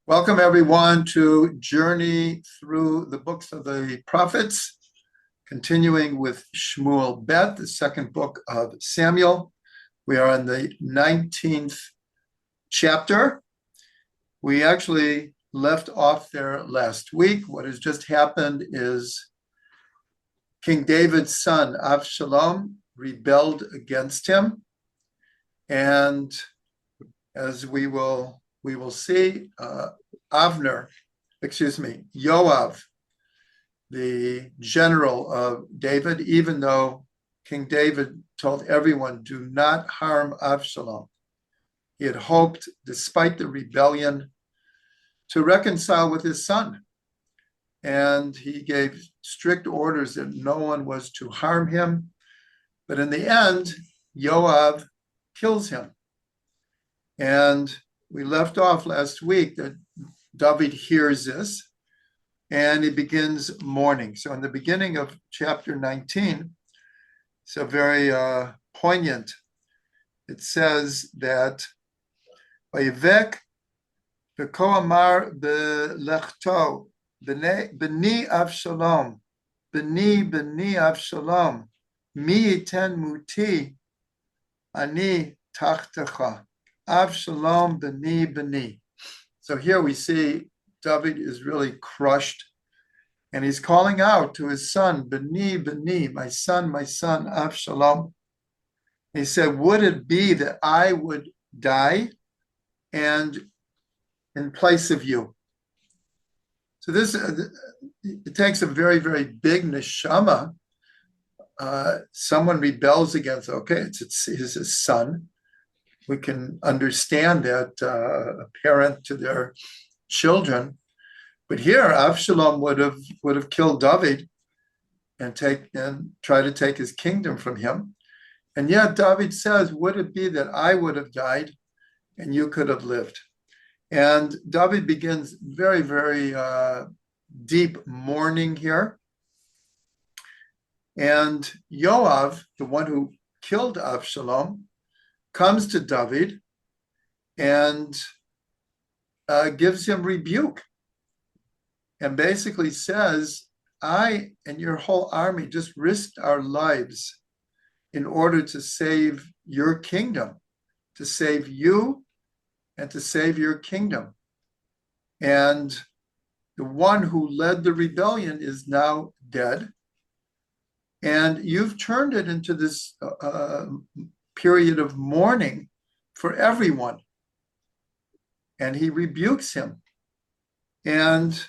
Welcome, everyone, to journey through the books of the prophets, continuing with Shmuel Bet, the second book of Samuel. We are in the 19th chapter. We actually left off there last week. What has just happened is King David's son, Avshalom, rebelled against him. And as we will see, Yoav, the general of David, even though King David told everyone, do not harm Avshalom. He had hoped, despite the rebellion, to reconcile with his son. And he gave strict orders that no one was to harm him. But in the end, Yoav kills him. And we left off last week that David hears this and he begins mourning. So in the beginning of chapter 19, it's a very poignant. It says that Vayivek v'ko amar b'lechto b'ni Avshalom b'ni Avshalom mi yiten muti ani tachtecha Avshalom b'ni. So here we see David is really crushed, and he's calling out to his son, b'ni, my son, Avshalom. He said, would it be that I would die and in place of you? So this, it takes a very, very big neshama. Someone rebels against, it's his son. We can understand that a parent to their children, but here Avshalom would have killed David and try to take his kingdom from him. And yet David says, would it be that I would have died and you could have lived? And David begins very, very deep mourning here. And Yoav, the one who killed Avshalom, comes to David and gives him rebuke and basically says, I and your whole army just risked our lives in order to save your kingdom, to save you and to save your kingdom. And the one who led the rebellion is now dead. And you've turned it into this period of mourning for everyone. And he rebukes him. And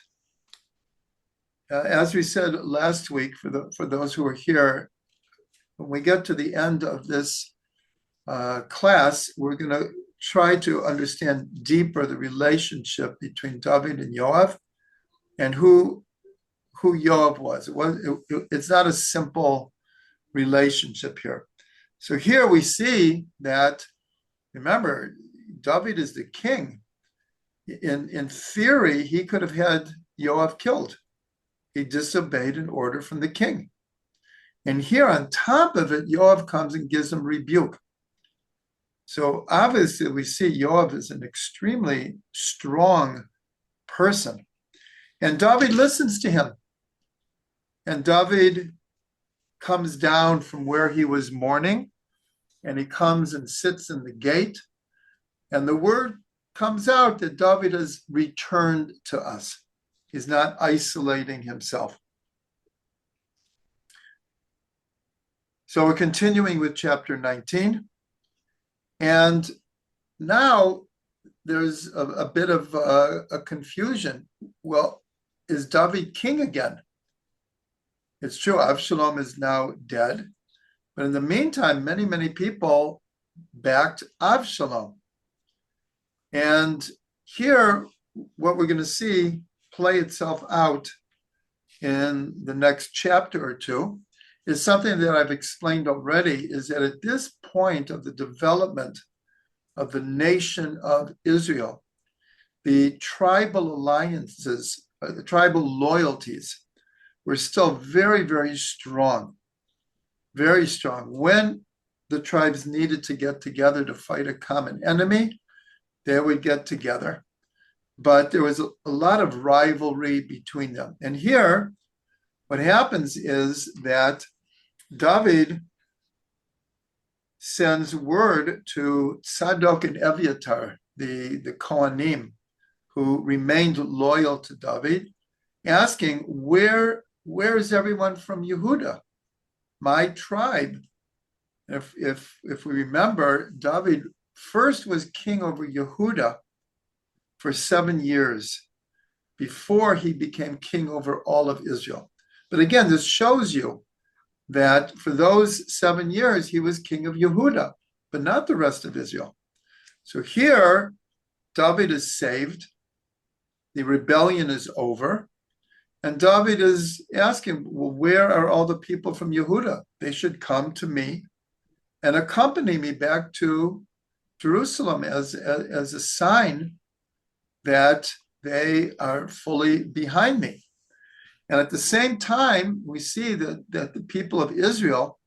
as we said last week, for those who are here, when we get to the end of this class, we're going to try to understand deeper the relationship between David and Yoav and who Yoav was. It's not a simple relationship here. So here we see that, remember, David is the king. In theory, he could have had Yoav killed. He disobeyed an order from the king. And here on top of it, Yoav comes and gives him rebuke. So obviously we see Yoav is an extremely strong person. And David listens to him. And David comes down from where he was mourning, and he comes and sits in the gate, and the word comes out that David has returned to us. He's not isolating himself. So we're continuing with chapter 19, and now there's a bit of a confusion. Well, is David king again? It's true, Avshalom is now dead. But in the meantime, many, many people backed Avshalom. And here, what we're going to see play itself out in the next chapter or two is something that I've explained already, is that at this point of the development of the nation of Israel, the tribal alliances, the tribal loyalties were still very, very strong. Very strong. When the tribes needed to get together to fight a common enemy, they would get together. but there was a lot of rivalry between them. And here, what happens is that David sends word to Tzadok and Eviatar, the Kohanim, who remained loyal to David, asking, where is everyone from Yehuda, my tribe? If we remember, David first was king over Yehuda for 7 years before he became king over all of Israel. But again, this shows you that for those 7 years, he was king of Yehuda, but not the rest of Israel. So here, David is saved. The rebellion is over. And David is asking, well, where are all the people from Yehuda? They should come to me and accompany me back to Jerusalem as a sign that they are fully behind me. And at the same time, we see that the people of Israel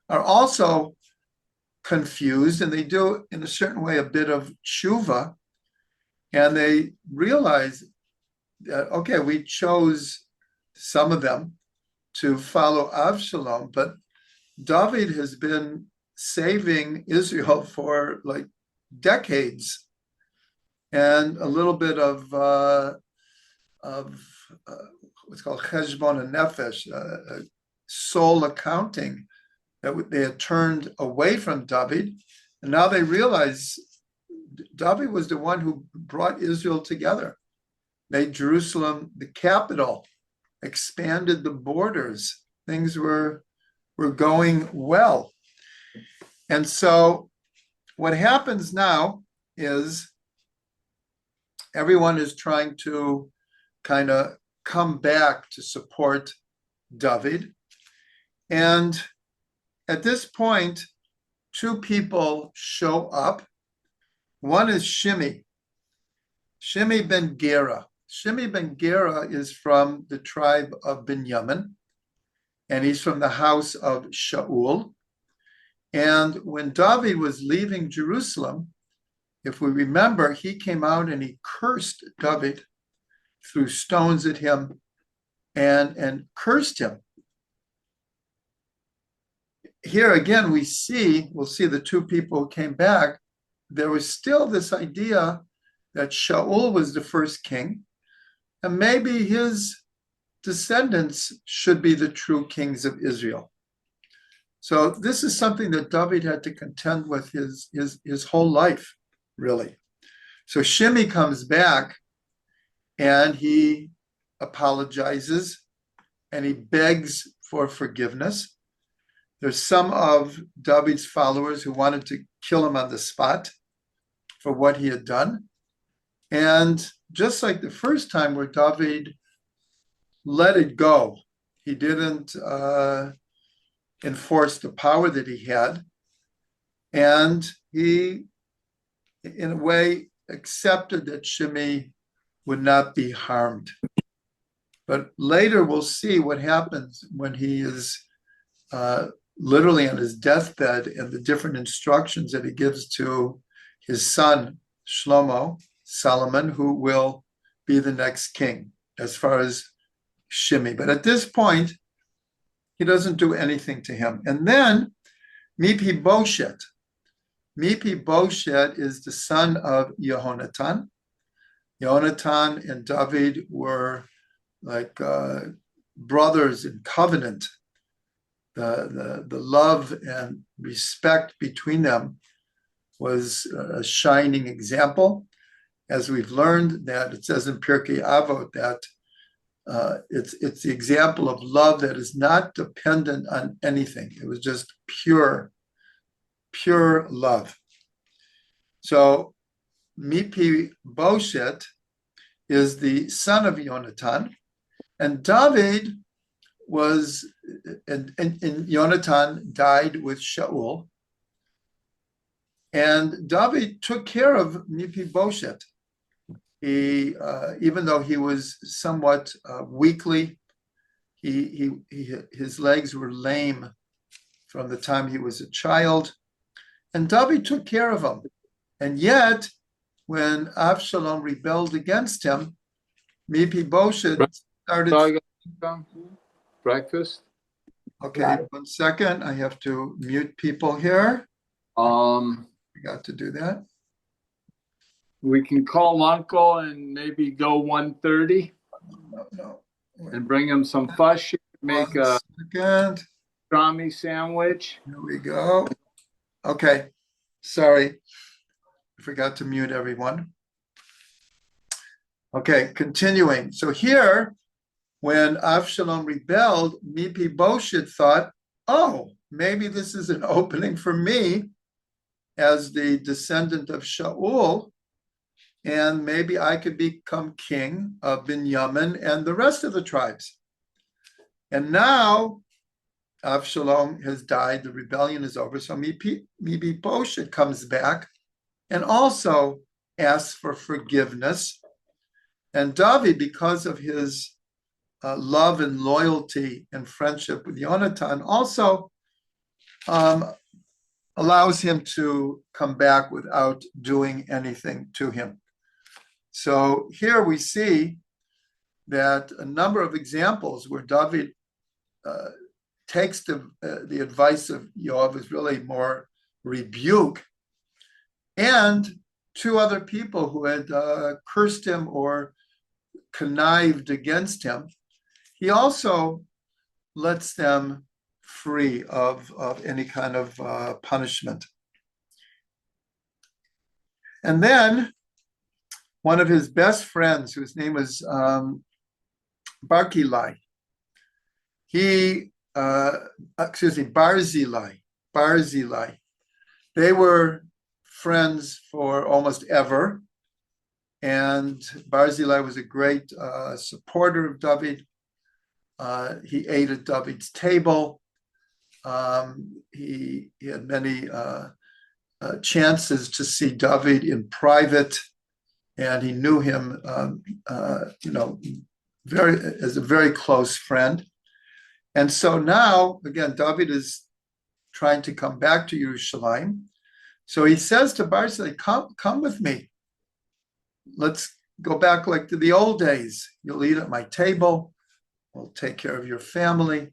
are also confused, and they do, in a certain way, a bit of tshuva, and they realize that, okay, we chose some of them to follow Avshalom, but David has been saving Israel for like decades, and a little bit of what's called cheshbon and nefesh, soul accounting, that they had turned away from David, and now they realize David was the one who brought Israel together, made Jerusalem the capital, expanded the borders. Things were going well. And so what happens now is everyone is trying to kind of come back to support David. And at this point, two people show up. One is Shimei ben Gera. Shimei ben Gera is from the tribe of Binyamin, and he's from the house of Shaul. And when David was leaving Jerusalem, if we remember, he came out and he cursed David, threw stones at him, and cursed him. Here again, we'll see the two people who came back. There was still this idea that Shaul was the first king, and maybe his descendants should be the true kings of Israel. So this is something that David had to contend with his whole life, really. So Shimei comes back and he apologizes and he begs for forgiveness. There's some of David's followers who wanted to kill him on the spot for what he had done. And just like the first time where David let it go, he didn't enforce the power that he had. And he, in a way, accepted that Shimei would not be harmed. But later we'll see what happens when he is literally on his deathbed, and the different instructions that he gives to his son, Solomon, who will be the next king, as far as Shimei. But at this point, he doesn't do anything to him. And then Mephibosheth. Mephibosheth is the son of Yehonatan. Yehonatan and David were like brothers in covenant. The love and respect between them was a shining example. As we've learned, that it says in Pirkei Avot that it's the example of love that is not dependent on anything. It was just pure love. So Mephibosheth is the son of Yonatan, and David was, and Yonatan died with Shaul, and David took care of Mephibosheth. He, even though he was somewhat weakly, his legs were lame from the time he was a child, and David took care of him. And yet, when Avshalom rebelled against him, Mephibosheth started. So breakfast. Okay, 1 second. I have to mute people here. Forgot to do that. We can call Uncle and maybe go 1:30 No. and bring him some fush. Make a second. pastrami sandwich. Here we go. Okay, sorry. I forgot to mute everyone. Okay, continuing. So here, when Avshalom rebelled, Mephibosheth thought, oh, maybe this is an opening for me as the descendant of Shaul, and maybe I could become king of Binyamin and the rest of the tribes. And now Avshalom has died, the rebellion is over, so Mephibosheth comes back and also asks for forgiveness. And David, because of his love and loyalty and friendship with Yonatan, also allows him to come back without doing anything to him. So here we see that a number of examples where David takes the advice of Yoav is really more rebuke, and two other people who had cursed him or connived against him, he also lets them free of any kind of punishment. And then one of his best friends, whose name was Barzillai, Barzillai. They were friends for almost ever. And Barzillai was a great supporter of David. He ate at David's table. He had many chances to see David in private, and he knew him, as a very close friend. And so now, again, David is trying to come back to Yerushalayim. So he says to Barzillai, come with me. Let's go back like to the old days. You'll eat at my table. We'll take care of your family.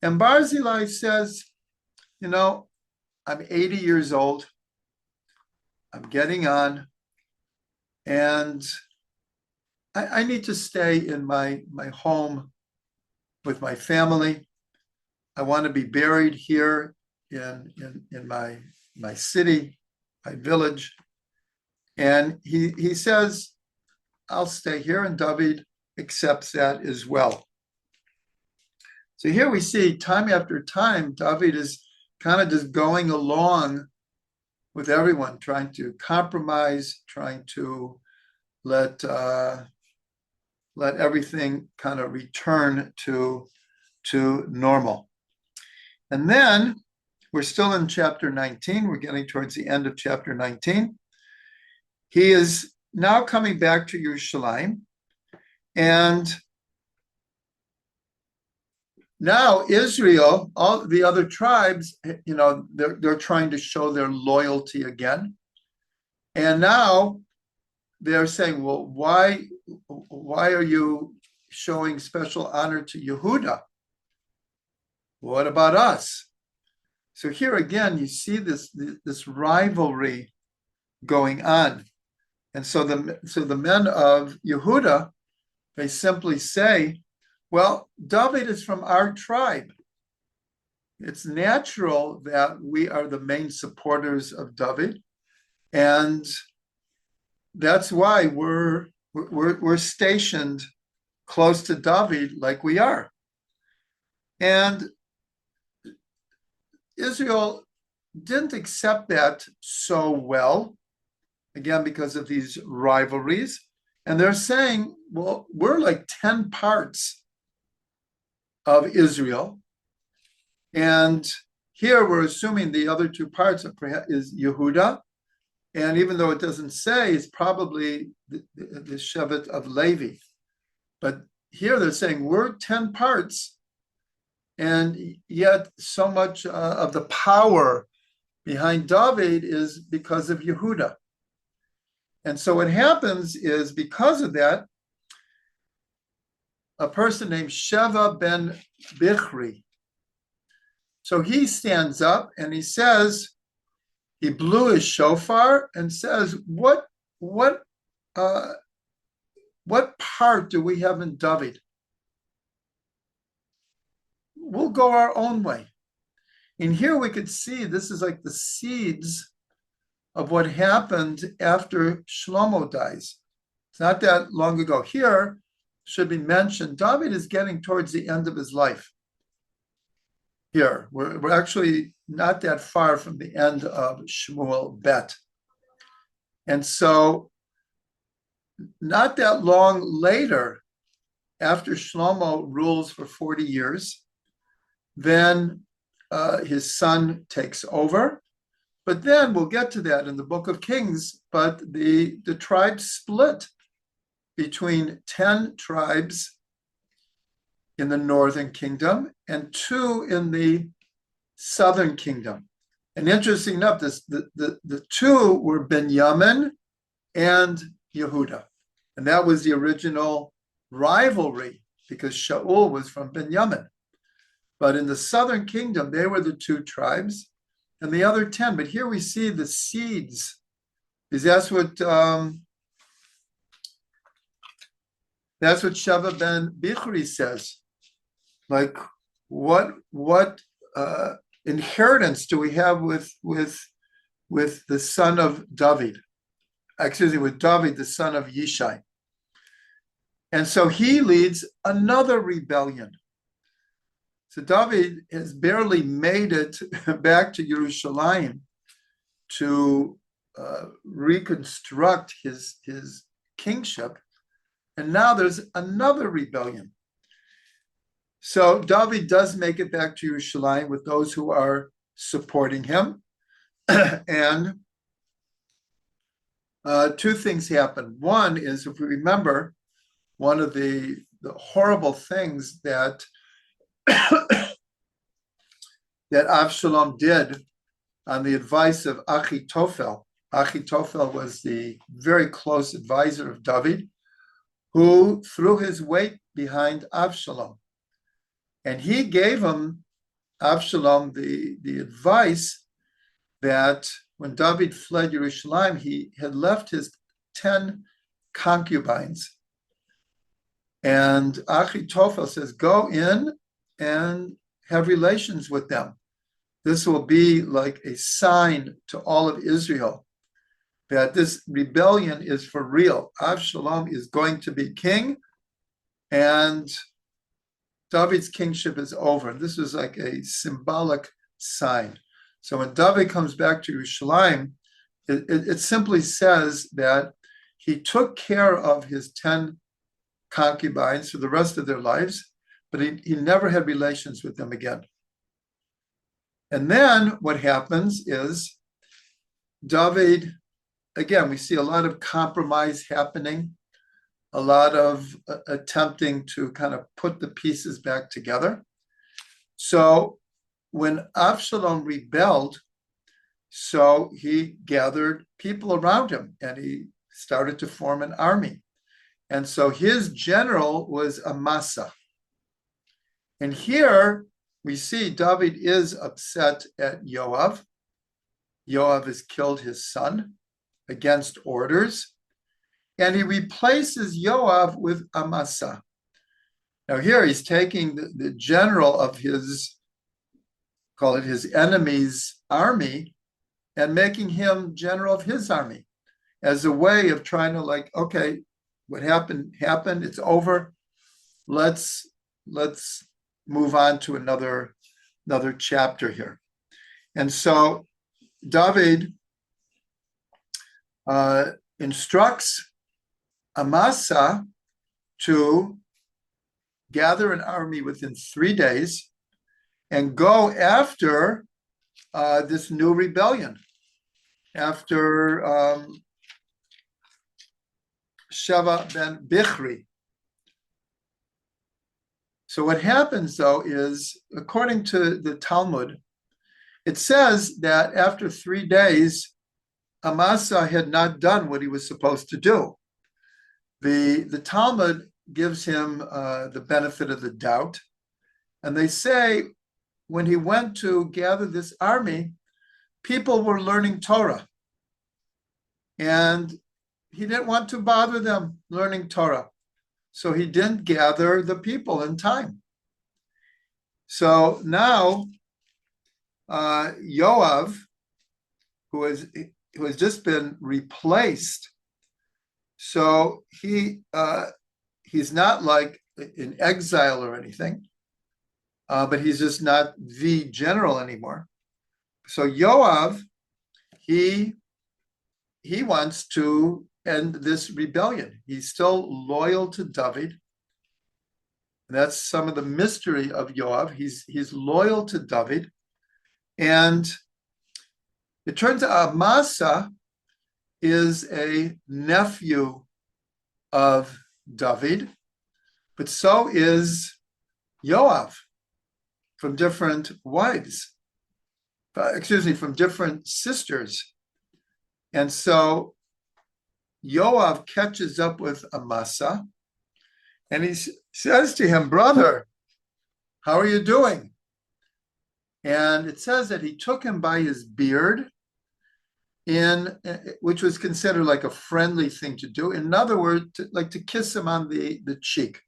And Barzillai says, I'm 80 years old. I'm getting on. And I need to stay in my home with my family. I want to be buried here in my city, my village. And he says, I'll stay here, and David accepts that as well. So here we see time after time, David is kind of just going along with everyone, trying to compromise, trying to let everything kind of return to normal. And then we're still in chapter 19. We're getting towards the end of chapter 19. He is now coming back to Yerushalayim, and now Israel, all the other tribes, they're trying to show their loyalty again. And now they're saying, well, why are you showing special honor to Yehuda? What about us? So here again, you see this rivalry going on. And so the men of Yehuda, they simply say, well, David is from our tribe. It's natural that we are the main supporters of David, and that's why we're stationed close to David like we are. And Israel didn't accept that so well, again, because of these rivalries. And they're saying, well, we're like 10 parts of Israel. And here we're assuming the other two parts is Yehuda. And even though it doesn't say, it's probably the Shevet of Levi. But here they're saying we're 10 parts, and yet so much of the power behind David is because of Yehuda. And so what happens is, because of that, a person named Sheva ben Bichri, so he stands up and he says, he blew his shofar and says, what part do we have in David? We'll go our own way. And here we could see this is like the seeds of what happened after Shlomo dies. It's not that long ago. Here should be mentioned, David is getting towards the end of his life. Here, we're actually not that far from the end of Shmuel Bet. And so not that long later, after Shlomo rules for 40 years, then his son takes over. But then we'll get to that in the book of Kings, but the tribes split between 10 tribes in the northern kingdom and 2 in the southern kingdom. And interesting enough, the 2 were Benjamin and Yehuda. And that was the original rivalry, because Shaul was from Benjamin. But in the southern kingdom, they were the 2 tribes and the other 10. But here we see the seeds, because that's what Sheva ben Bichri says. Like, what inheritance do we have with the son of David? Excuse me, with David, the son of Yishai. And so he leads another rebellion. So David has barely made it back to Jerusalem to reconstruct his kingship. And now there's another rebellion. So David does make it back to Jerusalem with those who are supporting him. And 2 things happen. One is, if we remember, one of the horrible things that that Avshalom did on the advice of Achitophel. Achitophel was the very close advisor of David, who threw his weight behind Avshalom. And he gave him, Avshalom, the advice that when David fled Jerusalem, he had left his 10 concubines. And Achitophel says, go in and have relations with them. This will be like a sign to all of Israel that this rebellion is for real. Avshalom is going to be king, and David's kingship is over. This was like a symbolic sign. So when David comes back to Jerusalem, it simply says that he took care of his 10 concubines for the rest of their lives, but he never had relations with them again. And then what happens is David, again, we see a lot of compromise happening, a lot of attempting to kind of put the pieces back together. So when Avshalom rebelled, so he gathered people around him and he started to form an army. And so his general was Amasa. And here we see David is upset at Yoav. Yoav has killed his son against orders, and he replaces Yoav with Amasa. Now here he's taking the general of his, call it his enemy's army, and making him general of his army as a way of trying to, like, okay, what happened, it's over. Let's move on to another chapter here. And so David instructs Amasa to gather an army within 3 days and go after this new rebellion, after Sheva ben Bichri. So what happens, though, is, according to the Talmud, it says that after 3 days, Amasa had not done what he was supposed to do. The Talmud gives him the benefit of the doubt, and they say when he went to gather this army, people were learning Torah, and he didn't want to bother them learning Torah, so he didn't gather the people in time. So now Yoav, who has just been replaced, so he's not like in exile or anything, but he's just not the general anymore. So Yoav, he wants to end this rebellion. He's still loyal to David. And that's some of the mystery of Yoav. He's loyal to David. And it turns out Amasa is a nephew of David, but so is Yoav from different wives, from different sisters. And so Yoav catches up with Amasa, and he says to him, "Brother, how are you doing?" And it says that he took him by his beard, which was considered like a friendly thing to do. In other words, to kiss him on the cheek,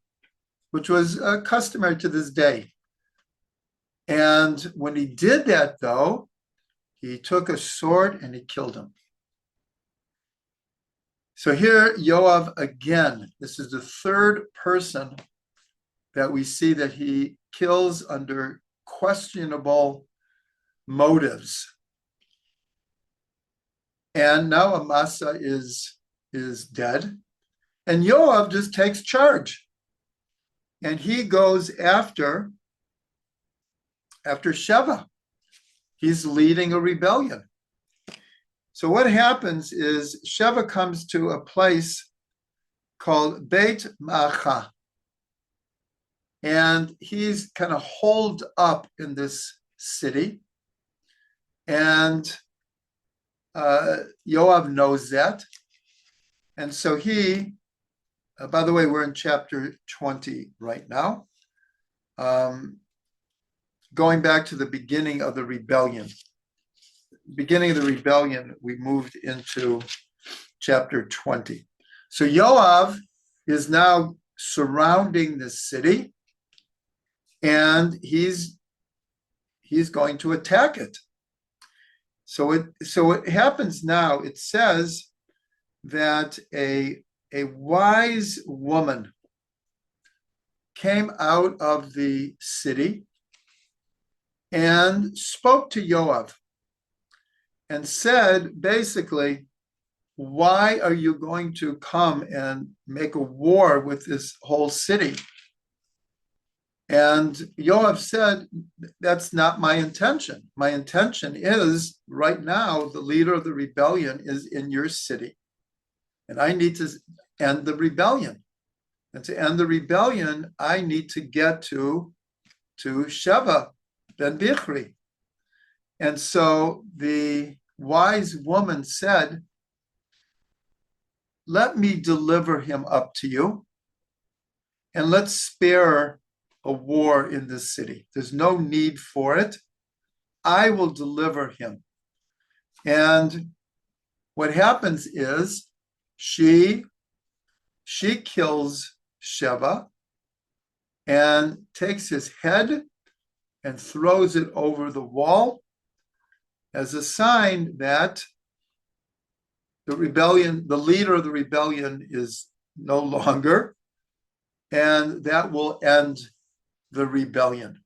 which was customary to this day. And when he did that, though, he took a sword and he killed him. So here, Yoav again, this is the third person that we see that he kills under questionable motives. And now Amasa is dead, and Yoav just takes charge, and he goes after Sheva. He's leading a rebellion. So what happens is Sheva comes to a place called Beit Ma'acha, and he's kind of holed up in this city, and Yoav knows that. And so he, by the way, we're in chapter 20 right now, going back to the beginning of the rebellion. Beginning of the rebellion, we moved into chapter 20. So Yoav is now surrounding the city, and he's going to attack it. So it happens now. It says that a wise woman came out of the city and spoke to Yoav and said, basically, why are you going to come and make a war with this whole city? And Yoav said, that's not my intention. My intention is, right now, the leader of the rebellion is in your city, and I need to end the rebellion. And to end the rebellion, I need to get to Sheva ben Bichri. And so the wise woman said, let me deliver him up to you, and let's spare a war in this city. There's no need for it. I will deliver him. And what happens is she kills Sheva and takes his head and throws it over the wall as a sign that the leader of the rebellion is no longer, and that will end the rebellion.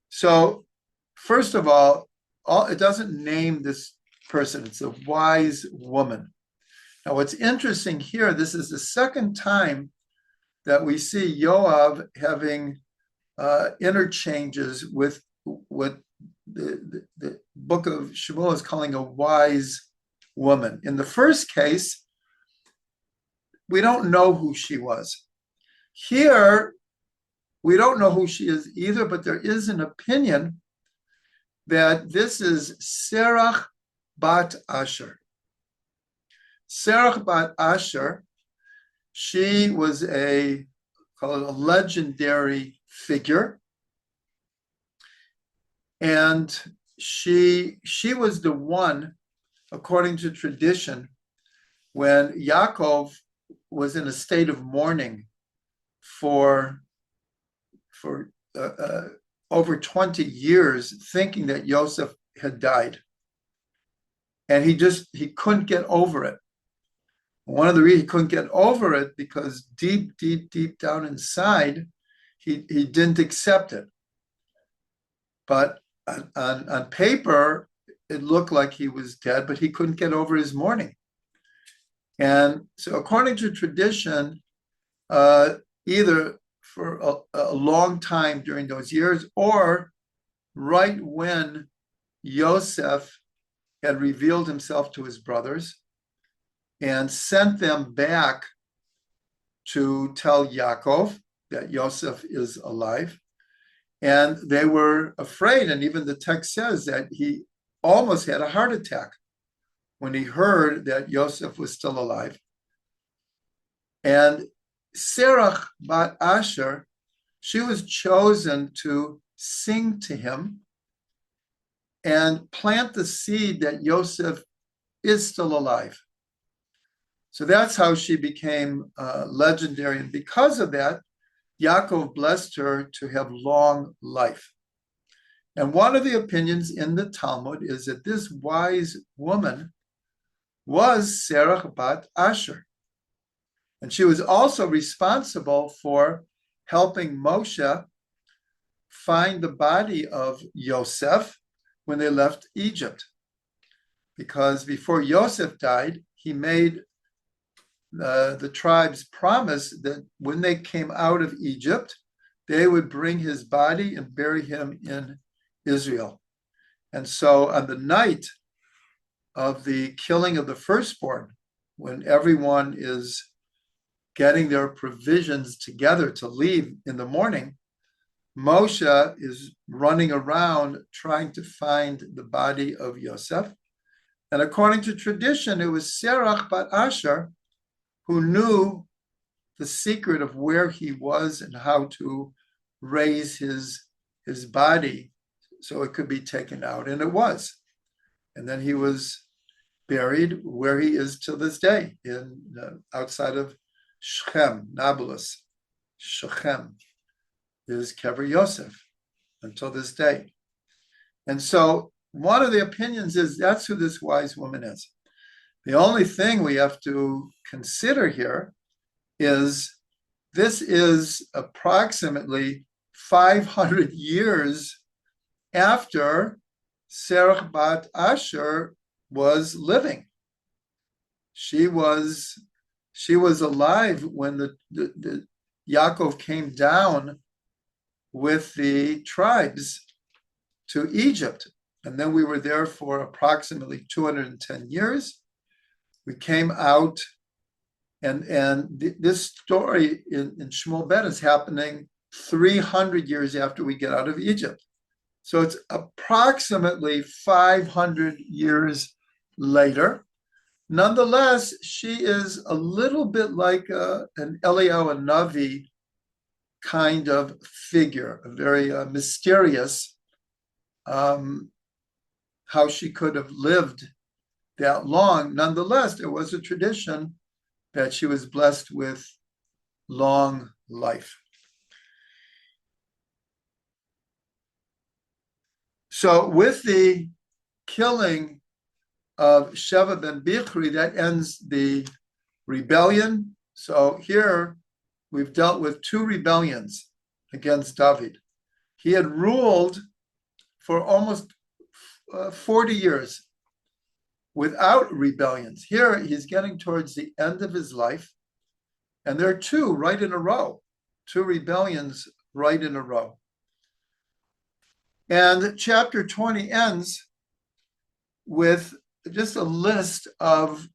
So, first of all, it doesn't name this person. It's a wise woman. Now, what's interesting here, this is the second time that we see Yoav having interchanges with what the book of Shmuel is calling a wise woman. In the first case, we don't know who she was. Here, we don't know who she is either, but there is an opinion that this is Serach bat Asher. Serach bat Asher, she was a legendary figure. And she was the one, according to tradition, when Yaakov was in a state of mourning for over 20 years, thinking that Yosef had died. And he couldn't get over it. One of the reasons he couldn't get over it, because deep down inside, he didn't accept it. But on paper, it looked like he was dead, but he couldn't get over his mourning. And so according to tradition, either for a long time during those years, or right when Yosef had revealed himself to his brothers and sent them back to tell Yaakov that Yosef is alive. And they were afraid, and even the text says that he almost had a heart attack when he heard that Yosef was still alive. And Serach bat Asher, she was chosen to sing to him and plant the seed that Yosef is still alive. So that's how she became legendary. And because of that, Yaakov blessed her to have long life. And one of the opinions in the Talmud is that this wise woman was Serach bat Asher. And she was also responsible for helping Moshe find the body of Yosef when they left Egypt. Because before Yosef died, he made the tribes promise that when they came out of Egypt, they would bring his body and bury him in Israel. And so on the night of the killing of the firstborn, when everyone is getting their provisions together to leave in the morning, Moshe is running around trying to find the body of Yosef. And according to tradition, it was Serach bat Asher who knew the secret of where he was and how to raise his body so it could be taken out. And it was. And then he was buried where he is till this day, in outside of Shechem, Nablus. Shechem is Kever Yosef until this day. And so one of the opinions is that's who this wise woman is. The only thing we have to consider here is this is approximately 500 years after Serach bat Asher was living. She was alive when the Yaakov came down with the tribes to Egypt. And then we were there for approximately 210 years. We came out, and this story in Shmuel Ben is happening 300 years after we get out of Egypt. So it's approximately 500 years later. Nonetheless, she is a little bit like an Eliyahu Navi kind of figure, a very mysterious, how she could have lived that long. Nonetheless, there was a tradition that she was blessed with long life. So with the killing of Sheva ben Bichri, that ends the rebellion. So here we've dealt with two rebellions against David. He had ruled for almost 40 years without rebellions. Here he's getting towards the end of his life, and there are two right in a row, two rebellions right in a row. And chapter 20 ends with just a list of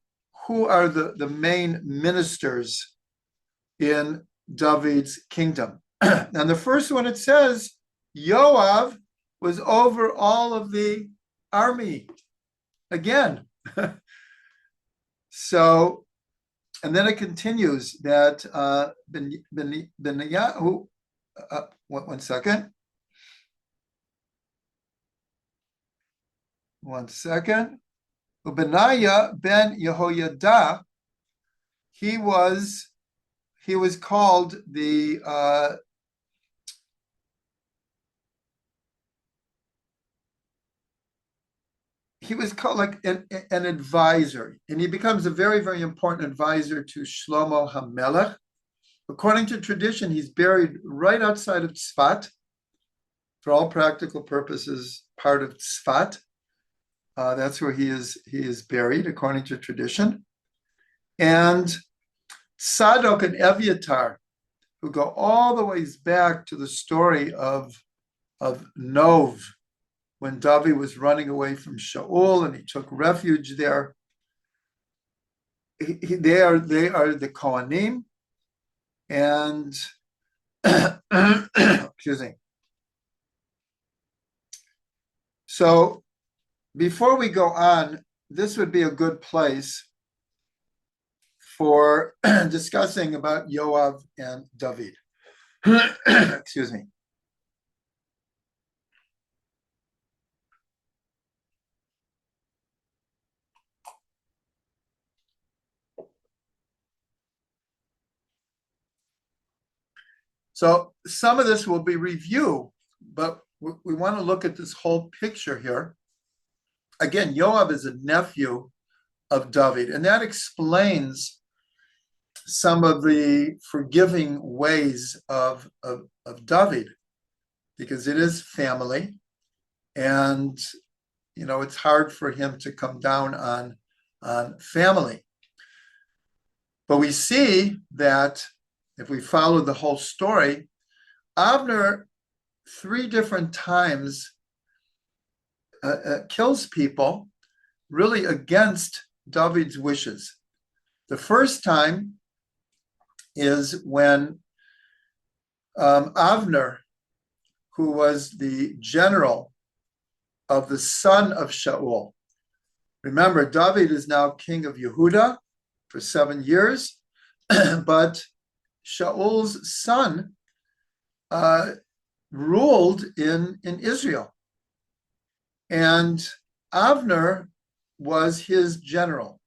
who are the main ministers in David's kingdom. And the first one, it says, Yoav was over all of the army. Again, So, and then it continues that Benyahu, one second. One second. Benaiah ben Yehoyada, he was called the he was called like an advisor, and he becomes a very, very important advisor to Shlomo HaMelech. According to tradition, he's buried right outside of Tzfat, for all practical purposes, part of Tzfat. That's where he is buried, according to tradition. And Sadok and Eviatar, who go all the ways back to the story of Nov, when David was running away from Shaul and he took refuge there. They are the Kohanim, and excuse me. So before we go on, this would be a good place for discussing about Yoav and David. Excuse me. So some of this will be review, but we want to look at this whole picture here. Again, Yoav is a nephew of David, and that explains some of the forgiving ways of David, because it is family, and it's hard for him to come down on family. But we see that if we follow the whole story, Avner 3 different times kills people really against David's wishes. The first time is when Avner, who was the general of the son of Shaul. Remember, David is now king of Yehuda for 7 years, but Shaul's son ruled in Israel. And Avner was his general.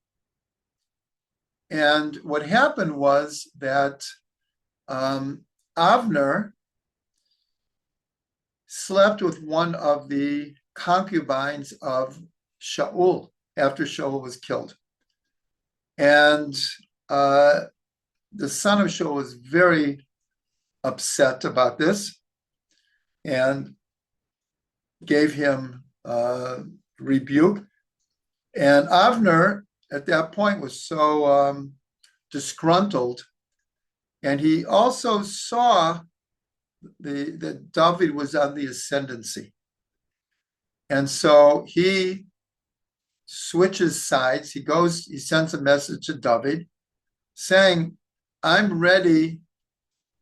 And what happened was that Avner slept with one of the concubines of Shaul after Shaul was killed. And the son of Shaul was very upset about this and gave him rebuke. And Avner, at that point, was so disgruntled, and he also saw that David was on the ascendancy. And so he switches sides. He sends a message to David saying, I'm ready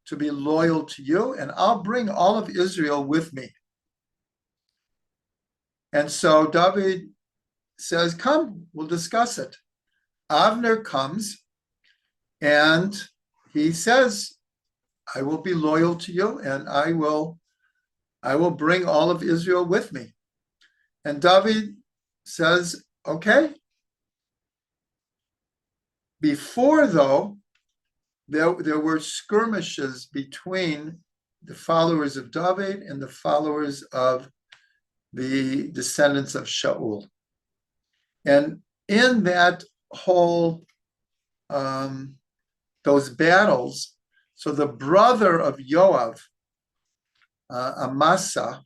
to be loyal to you, and I'll bring all of Israel with me. And so David says, come, we'll discuss it. Avner comes and he says, I will be loyal to you, and I will bring all of Israel with me. And David says, okay. Before, though, there were skirmishes between the followers of David and the followers of the descendants of Shaul. And in that whole, those battles, so the brother of Yoav, Amasa,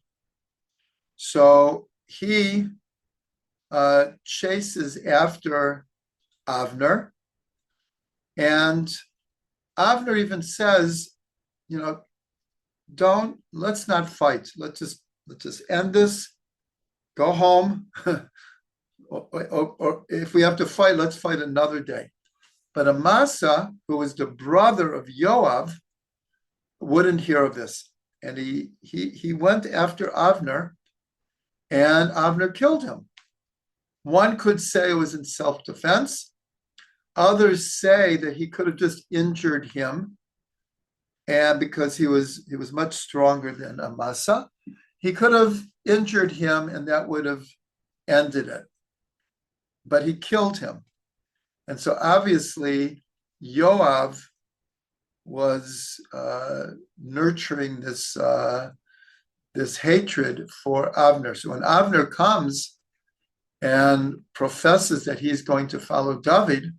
so he chases after Avner, and Avner even says, let's not fight. Let's just end this, go home. or if we have to fight, let's fight another day. But Amasa, who was the brother of Yoav, wouldn't hear of this. And he went after Avner, and Avner killed him. One could say it was in self-defense. Others say that he could have just injured him, and because he was much stronger than Amasa, he could have injured him, and that would have ended it. But he killed him, and so obviously Yoav was nurturing this hatred for Avner. So when Avner comes and professes that he's going to follow David,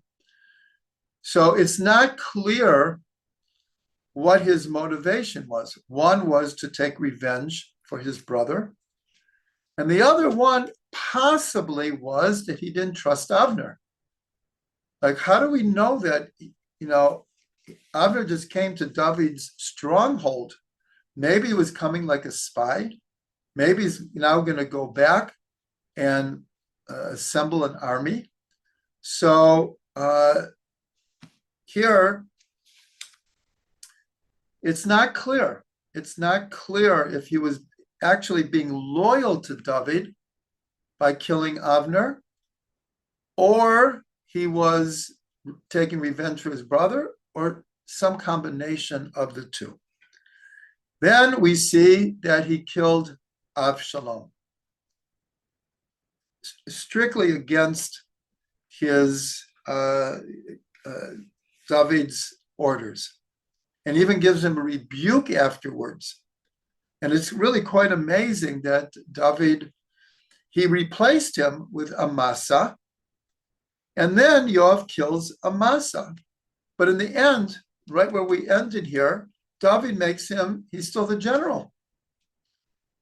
so it's not clear what his motivation was. One was to take revenge for his brother, and the other one possibly was that he didn't trust Avner. Like, how do we know that, Avner just came to David's stronghold? Maybe he was coming like a spy. Maybe he's now going to go back and assemble an army. So here, it's not clear. It's not clear if he was actually being loyal to David by killing Avner, or he was taking revenge for his brother, or some combination of the two. Then we see that he killed Avshalom, strictly against his David's orders, and even gives him a rebuke afterwards. And it's really quite amazing that David, he replaced him with Amasa, and then Yoav kills Amasa. But in the end, right where we ended here, David makes him, he's still the general.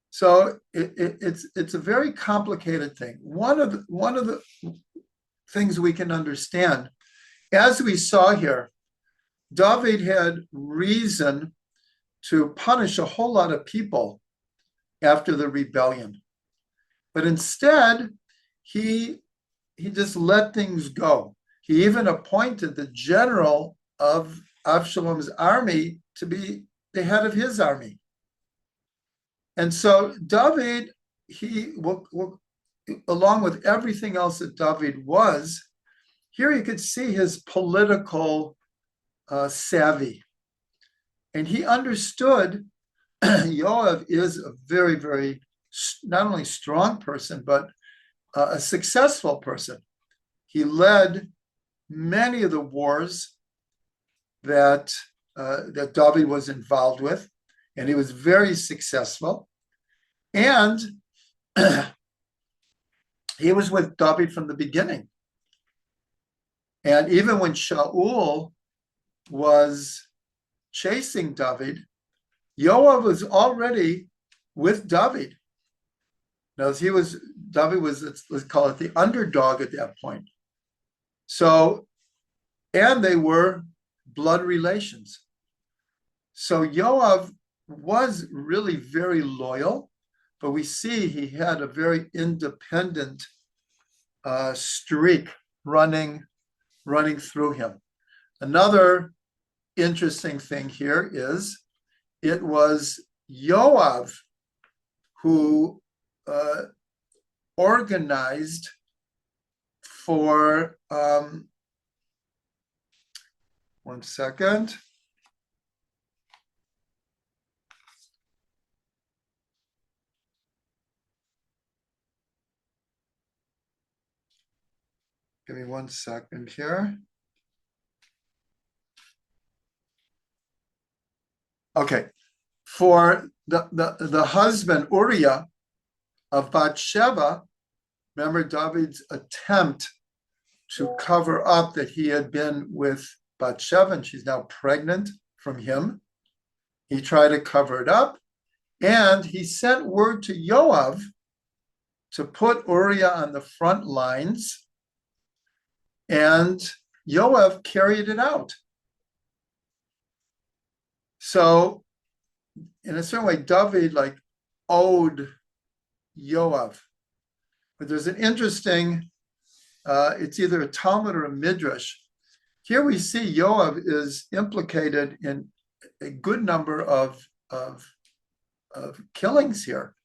So it's a very complicated thing. One of the things we can understand, as we saw here, David had reason to punish a whole lot of people after the rebellion. But instead, he just let things go. He even appointed the general of Avshalom's army to be the head of his army. And so David, along with everything else that David was, here you could see his political savvy. And he understood Yoav is a very, very, not only strong person, but a successful person. He led many of the wars that David was involved with, and he was very successful. And he was with David from the beginning. And even when Shaul was chasing David, Yoav was already with David. Now, David was, let's call it the underdog at that point. So, and they were blood relations. So Yoav was really very loyal, but we see he had a very independent streak running through him. Another interesting thing here is it was Yoav who organized for, one second. Give me 1 second here. Okay, for the husband Uriah of Bathsheba, remember David's attempt to cover up that he had been with Bathsheba and she's now pregnant from him. He tried to cover it up, and he sent word to Yoav to put Uriah on the front lines, and Yoav carried it out. So in a certain way, David owed Yoav. But there's an interesting, it's either a Talmud or a Midrash. Here we see Yoav is implicated in a good number of killings here.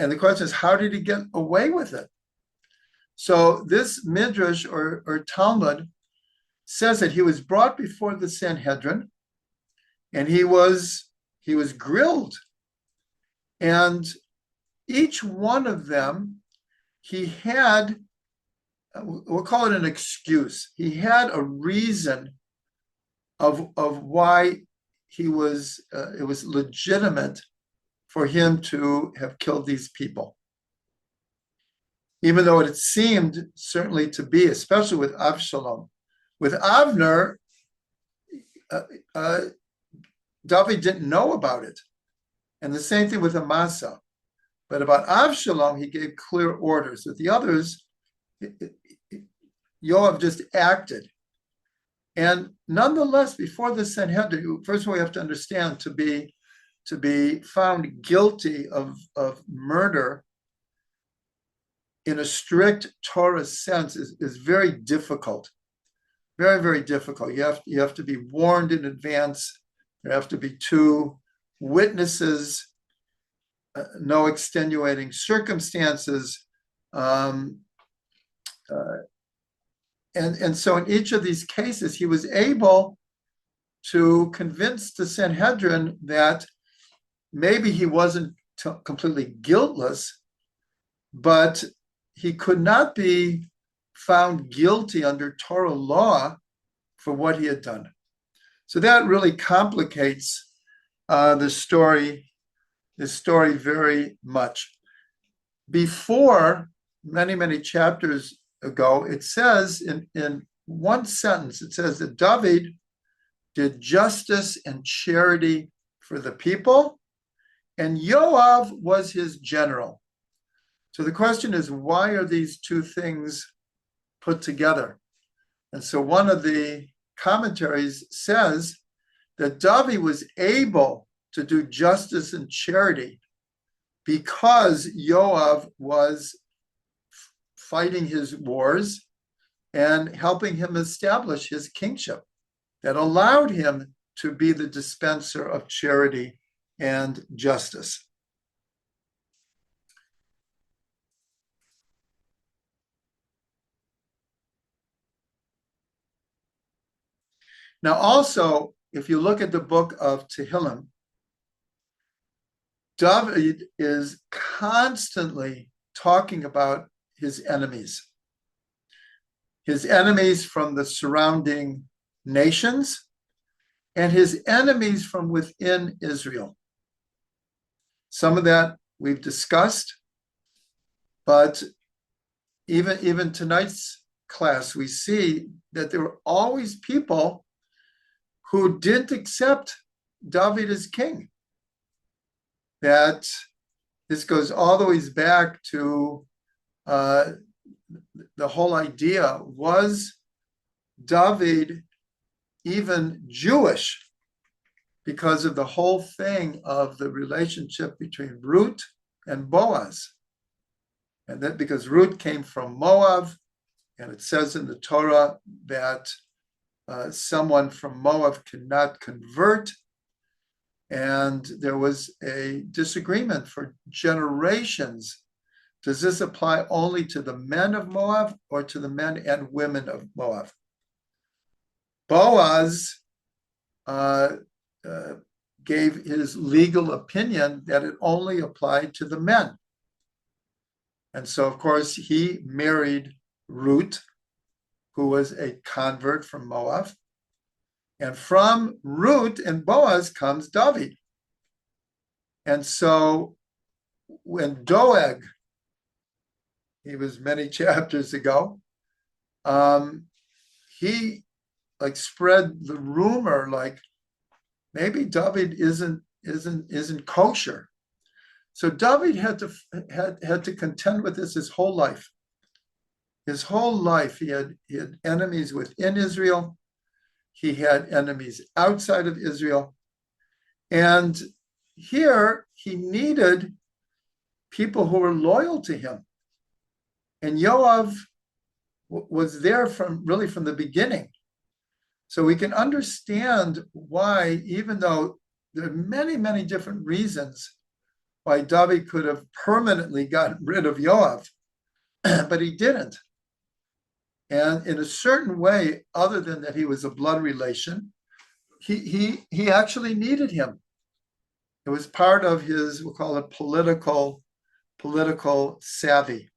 And the question is, how did he get away with it? So this Midrash or Talmud says that he was brought before the Sanhedrin, and he was grilled, and each one of them, he had, we'll call it an excuse. He had a reason of why it was legitimate for him to have killed these people. Even though it seemed certainly to be, especially with Avshalom. With Avner, David didn't know about it. And the same thing with Amasa. But about Avshalom, he gave clear orders. With the others, Yoav just acted. And nonetheless, before the Sanhedrin, first of all, we have to understand to be found guilty of murder in a strict Torah sense is very difficult. Very, very difficult. You have to be warned in advance. There have to be two witnesses, no extenuating circumstances. And so in each of these cases, he was able to convince the Sanhedrin that maybe he wasn't completely guiltless, but he could not be found guilty under Torah law for what he had done. So that really complicates the story very much. Before, many, many chapters ago, it says in one sentence, it says that David did justice and charity for the people, and Yoav was his general. So the question is, why are these two things put together? And so one of the commentaries says that David was able to do justice and charity because Yoav was fighting his wars and helping him establish his kingship that allowed him to be the dispenser of charity and justice. Now, also, if you look at the book of Tehillim, David is constantly talking about his enemies from the surrounding nations and his enemies from within Israel. Some of that we've discussed, but even tonight's class, we see that there were always people who didn't accept David as king. That this goes all the way back to the whole idea, was David even Jewish? Because of the whole thing of the relationship between Ruth and Boaz. And that because Ruth came from Moab, and it says in the Torah that someone from Moab cannot convert. And there was a disagreement for generations. Does this apply only to the men of Moab or to the men and women of Moab? Boaz gave his legal opinion that it only applied to the men. And so, of course, he married Ruth, who was a convert from Moab. And from Ruth and Boaz comes David. And so when Doeg, he was many chapters ago, he spread the rumor maybe David isn't kosher. So David had to contend with this his whole life. His whole life, he had enemies within Israel. He had enemies outside of Israel. And here he needed people who were loyal to him. And Yoav was there from the beginning. So we can understand why, even though there are many, many different reasons why David could have permanently gotten rid of Yoav, but he didn't. And in a certain way, other than that he was a blood relation, he actually needed him. It was part of his, we'll call it political savvy.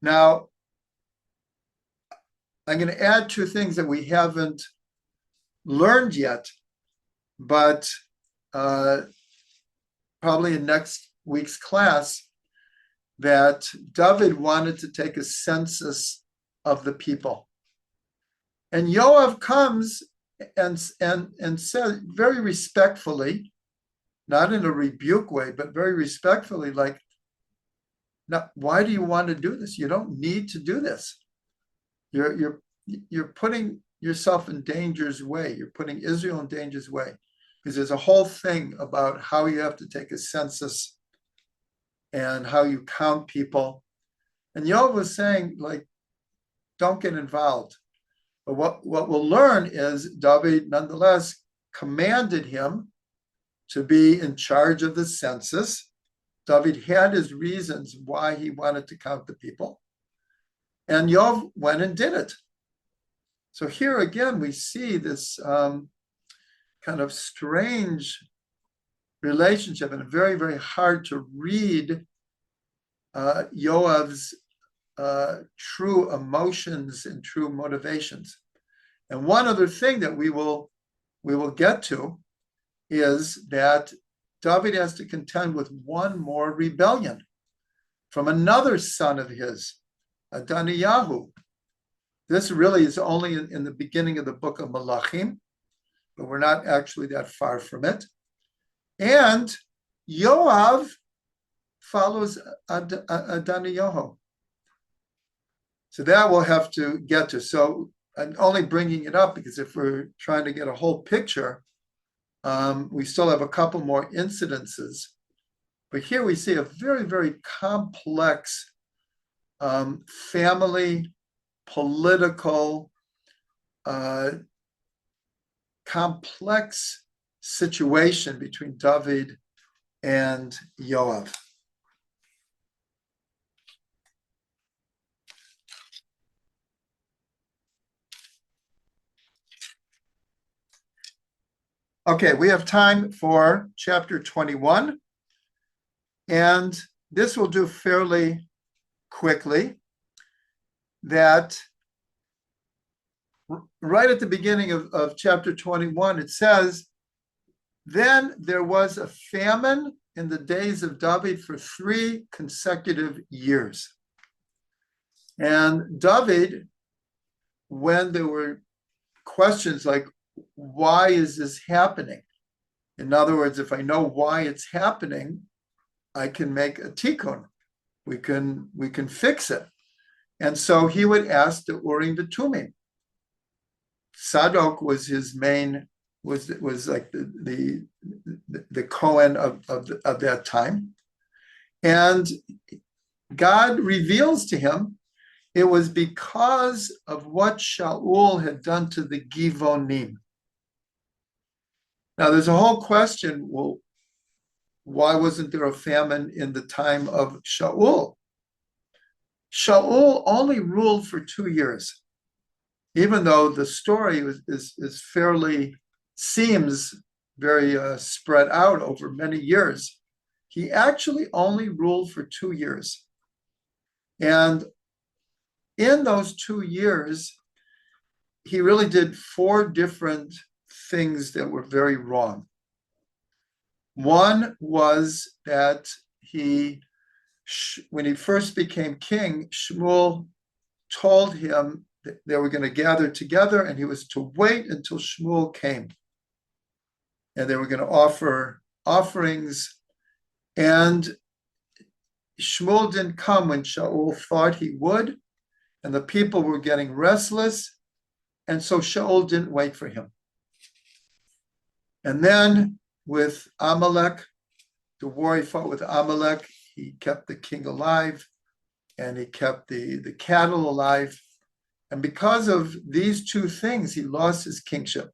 Now, I'm going to add two things that we haven't learned yet, but probably in next week's class, that David wanted to take a census of the people. And Yoav comes and says very respectfully, not in a rebuke way, but very respectfully, like, now, why do you want to do this? You don't need to do this. You're putting yourself in danger's way. You're putting Israel in danger's way, because there's a whole thing about how you have to take a census and how you count people. And Yoav was saying, like, don't get involved. But what we'll learn is David nonetheless commanded him to be in charge of the census. David had his reasons why he wanted to count the people. And Yoav went and did it. So here again, we see this kind of strange relationship, and very, very hard to read Yoav's true emotions and true motivations. And one other thing that we will get to is that David has to contend with one more rebellion from another son of his, Adoniyahu. This really is only in the beginning of the book of Malachim, but we're not actually that far from it. And Yoav follows Adoniyahu. So that we'll have to get to. So I'm only bringing it up because if we're trying to get a whole picture, we still have a couple more incidences. But here we see a very, very complex family, political, complex situation between David and Yoav. Okay, we have time for chapter 21, and this will do fairly quickly. That right at the beginning of chapter 21, it says, then there was a famine in the days of David for 3 consecutive years. And David, when there were questions like, why is this happening? In other words, if I know why it's happening, I can make a tikkun. We can fix it. And so he would ask the Urim V'Tumim. Sadok was his main, was like the Kohen of that time. And God reveals to him it was because of what Shaul had done to the Givonim. Now, there's a whole question, well, why wasn't there a famine in the time of Shaul? Shaul only ruled for 2 years, even though the story is fairly, seems very spread out over many years. He actually only ruled for 2 years. And in those 2 years, he really did 4 different things that were very wrong. One was that when he first became king, Shmuel told him that they were going to gather together and he was to wait until Shmuel came. And they were going to offer offerings. And Shmuel didn't come when Shaul thought he would. And the people were getting restless. And so Shaul didn't wait for him. And then with Amalek, the war he fought with Amalek, he kept the king alive and he kept the cattle alive. And because of these 2 things, he lost his kingship.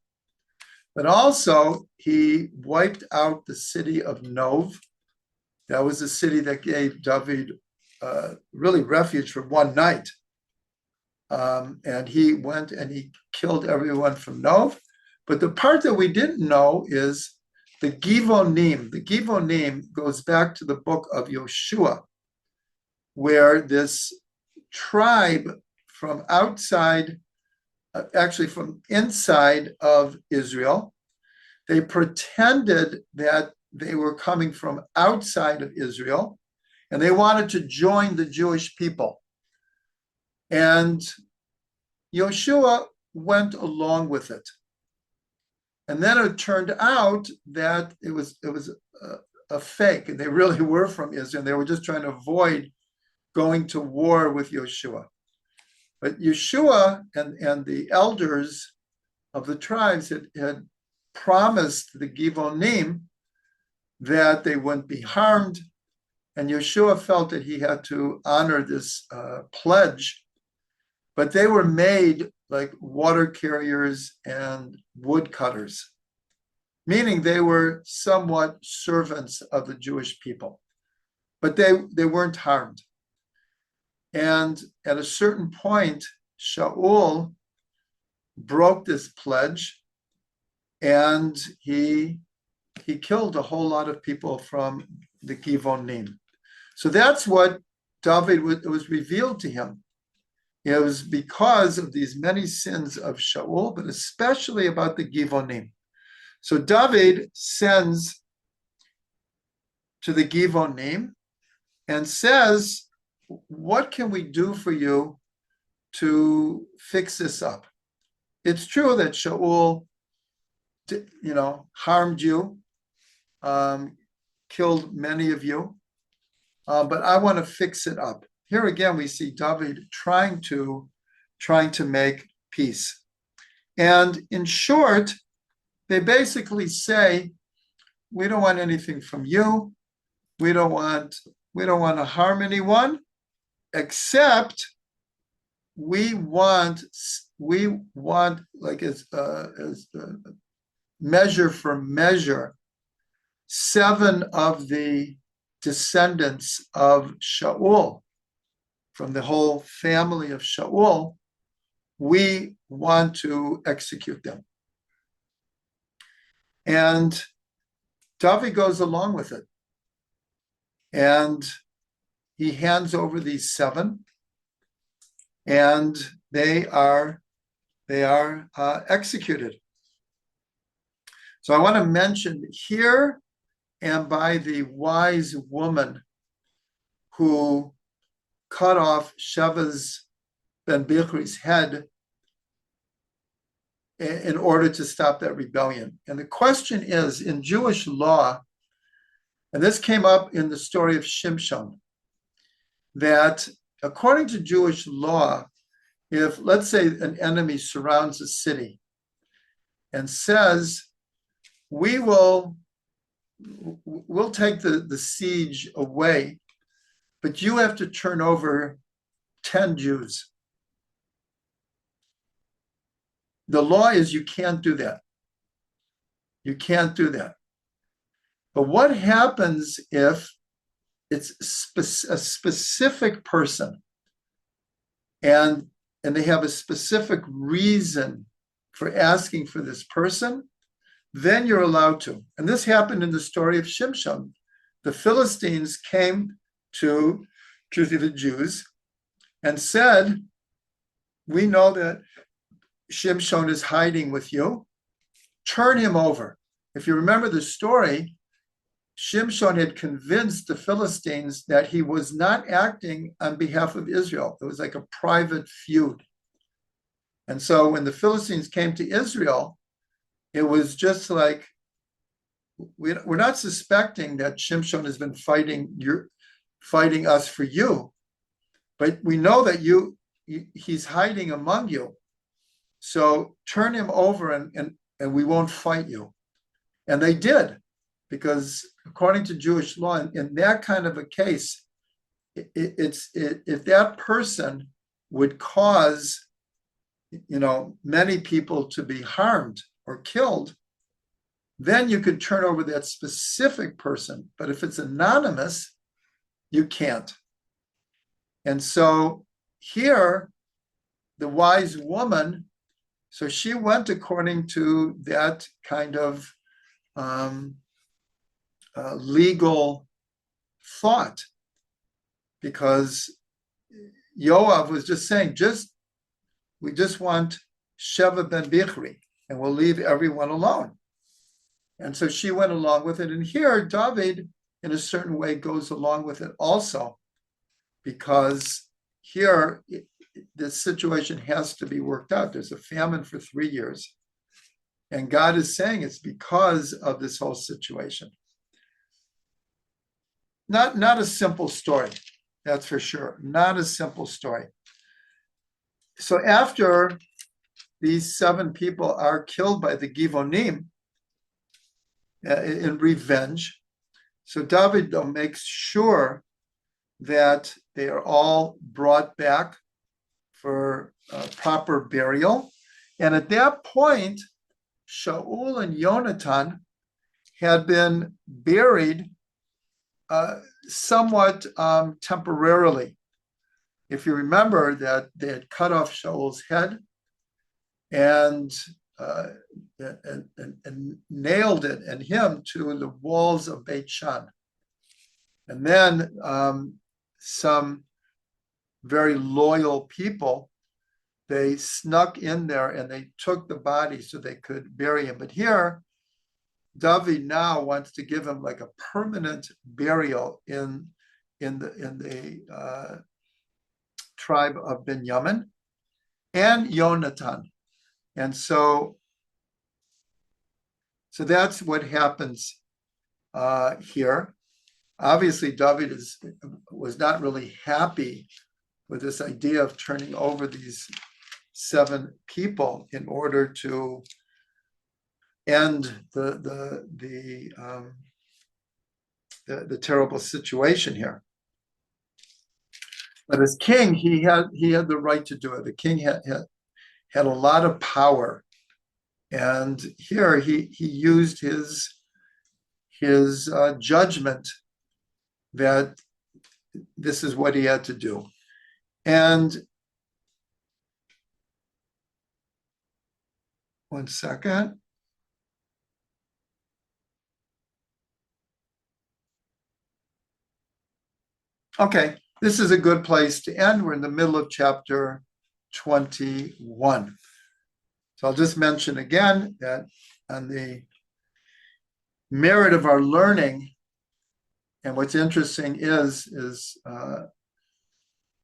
But also, he wiped out the city of Nov. That was the city that gave David really refuge for one night. And he went and he killed everyone from Nov. But the part that we didn't know is the Givonim. The Givonim goes back to the book of Yoshua, where this tribe from outside, actually from inside of Israel, they pretended that they were coming from outside of Israel, and they wanted to join the Jewish people. And Yoshua went along with it. And then it turned out that it was a fake, and they really were from Israel. And they were just trying to avoid going to war with Yoshua. But Yeshua and the elders of the tribes had promised the Givonim that they wouldn't be harmed. And Yeshua felt that he had to honor this pledge. But they were made like water carriers and woodcutters, meaning they were somewhat servants of the Jewish people. But they weren't harmed. And at a certain point, Shaul broke this pledge, and he killed a whole lot of people from the Givonim. So that's what David was revealed to him. It was because of these many sins of Shaul, but especially about the Givonim. So David sends to the Givonim and says, what can we do for you to fix this up? It's true that Shaul, harmed you, killed many of you, but I want to fix it up. Here again, we see David trying to make peace. And in short, they basically say, we don't want anything from you. We don't want to harm anyone, except we want like as measure for measure, 7 of the descendants of Shaul, from the whole family of Shaul, we want to execute them. And David goes along with it. And he hands over these 7, and they are executed. So I want to mention here, and by the wise woman who cut off Sheva's ben Bichri's head in order to stop that rebellion. And the question is, in Jewish law, and this came up in the story of Shimshon, that according to Jewish law, if, let's say, an enemy surrounds a city and says, we'll take the siege away, but you have to turn over 10 Jews. The law is you can't do that. You can't do that. But what happens if it's a specific person and they have a specific reason for asking for this person? Then you're allowed to. And this happened in the story of Shimshon. The Philistines came to the Jews and said, we know that Shimshon is hiding with you. Turn him over. If you remember the story, Shimshon had convinced the Philistines that he was not acting on behalf of Israel. It was like a private feud. And so when the Philistines came to Israel, it was just like, we're not suspecting that Shimshon has been fighting us for you, but we know that he's hiding among you. So turn him over and we won't fight you. And they did, because according to Jewish law, in that kind of a case, if that person would cause, many people to be harmed or killed, then you could turn over that specific person. But if it's anonymous, you can't. And so here, the wise woman, so she went according to that kind of legal thought, because Yoav was just saying, we just want Sheva ben Bichri, and we'll leave everyone alone. And so she went along with it. And here, David, in a certain way, goes along with it also, because here, this situation has to be worked out. There's a famine for 3 years. And God is saying it's because of this whole situation. Not a simple story, that's for sure. Not a simple story. So after these 7 people are killed by the Givonim in revenge, so David though makes sure that they are all brought back for proper burial. And at that point, Shaul and Yonatan had been buried somewhat temporarily. If you remember that they had cut off Shaul's head and nailed it and him to the walls of Beit Shan. And then some very loyal people, they snuck in there and they took the body so they could bury him. But here, David now wants to give him like a permanent burial in the tribe of Benjamin and Yonatan. And so that's what happens here. Obviously, David was not really happy with this idea of turning over these 7 people in order to end the terrible situation here. But as king, he had the right to do it. The king had a lot of power, and here he used his judgment that this is what he had to do. And one second. Okay, this is a good place to end. We're in the middle of chapter 21. So I'll just mention again that on the merit of our learning, and what's interesting is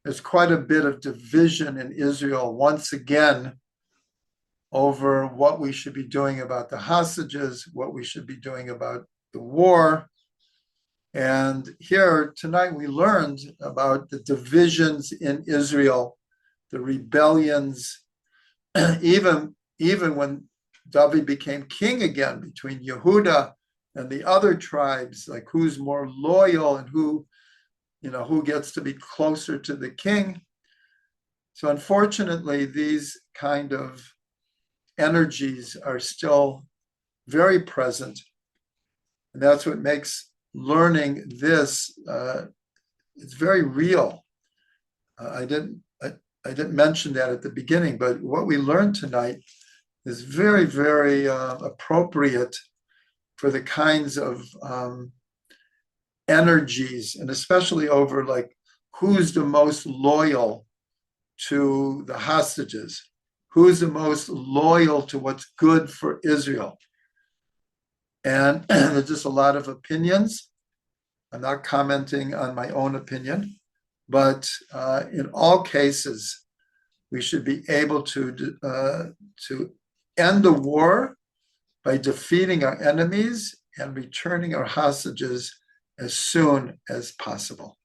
there's quite a bit of division in Israel once again over what we should be doing about the hostages, what we should be doing about the war. And here tonight we learned about the divisions in Israel, the rebellions, even when David became king again, between Yehuda and the other tribes, like who's more loyal and who gets to be closer to the king. So unfortunately, these kind of energies are still very present. And that's what makes learning this, it's very real. I didn't mention that at the beginning, but what we learned tonight is very, very appropriate for the kinds of energies, and especially over like who's the most loyal to the hostages, who's the most loyal to what's good for Israel. And there's just a lot of opinions. I'm not commenting on my own opinion, but in all cases, we should be able to end the war by defeating our enemies and returning our hostages as soon as possible.